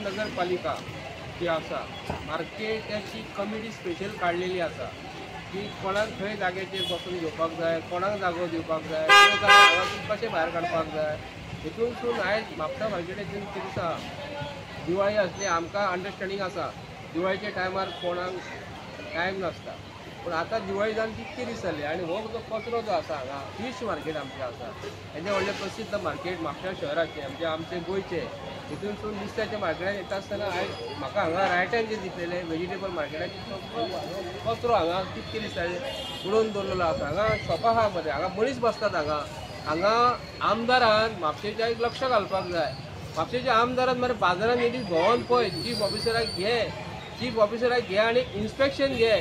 नगरपालिका जी आसा मार्केटाची committee special काडलेली आसा की कोणाक खंय जाग्याचेर बसून घेवपाक जाय, कोणाक जागो दिवपाक जाय, हांगासून कशें भायर काडपाक जाय, हितूनसून आयज म्हापसा मार्केटाचेर कितें आसा, दिवाळी आसली आमकां अंडरस्टँडींग आसा, दिवाळीच्या टायमार कोणाक टायम नासता, पूण आतां दिवाळी जावन कितके दीस जाले आनी हो जो कचरो जो आसा हांगा फिश मार्केट आमचें आसा, हेजें व्हडलें प्रसिद्ध मार्केट म्हापसा शहराचें म्हणजे आमचें गोंयचें, हितूनसून नुस्त्याच्या मार्केटान येता आसतना आयज म्हाका हांगा रायटान जें दिसलेलें वेजिटेबल मार्केटाचेर कचरो हांगा कितके दीस जाले उडोवन दवरलेलो आसा, हांगा शॉपां आहा मरे, हांगा मनीस बसतात, हांगा आमदारान म्हापशेच्या एक लक्ष घालपाक जाय, म्हापशेच्या आमदारान मरे बाजारान येदी भोंवोन पळय, चीफ ऑफिसराक घे आनी इन्स्पेक्शन घे,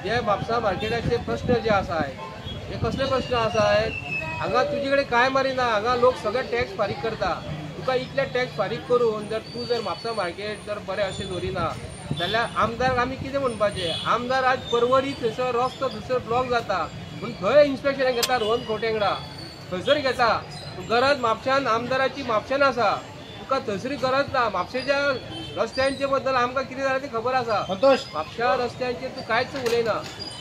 जे म्हापसा मार्केटाचे प्रश्न जे आसात हे कसले प्रश्न आसात, हांगा तुजे कडेन कांय मारिना, हांगा लोक सगळे टॅक्स फारीक करता, तुका इतले टॅक्स फारीक करून जर म्हापसा मार्केट जर बरें अशें दवरिना जाल्यार आमदाराक आमी कितें म्हणपाचें, आमदार आज परवरी थंयसर रस्तो थंयसर ब्लॉक जाता पूण थंय इन्स्पेक्शन घेता रोहन खोटेंगडा, थंयसर घेता, गरज म्हापशान आमदाराची म्हापशान आसा, तुका थंयसरी गरज ना, म्हापशेच्या रस्त्यांचे बद्दल आमकां कितें जालें तें खबर आसा, म्हापशा रस्त्यांचेर तूं कांयच उलयना,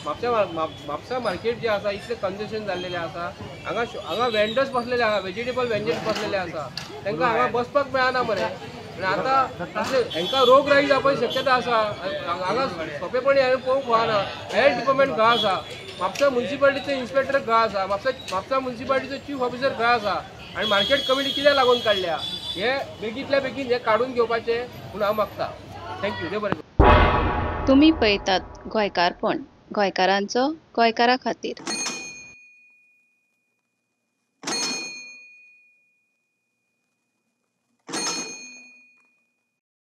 म्हापसा मार्केट जे आसा इतलें कंजेशन जाल्लेलें आसा, हांगा वेंडर्स बसलेले आसा, वेजिटेबल वेंडर्स बसलेले आसा, तांकां हांगा बसपाक मेळना मरे, आनी आतां हांकां रोगराई जावपाची शक्यता आसा, हांगा सोंपेपणी हांवें पळोवंक कळना, हेल्थ डिपार्टमेंट खंय आसा, म्हापसा म्युन्सिपालिटीचो इन्स्पेक्टर खंय आसा, म्हापसा म्युन्सिपालिटीचो चीफ ऑफिसर खंय आसा, आनी मार्केट कमिटी कित्याक लागून काडल्या, हे बेगींतल्या बेगीन हे काडून घेवपाचें म्हूण हांव मागता. थँक्यू, देव बरें. तुम्ही पळयतात गोंयकारपण, गोंयकारांचो गोंयकारा खातीर.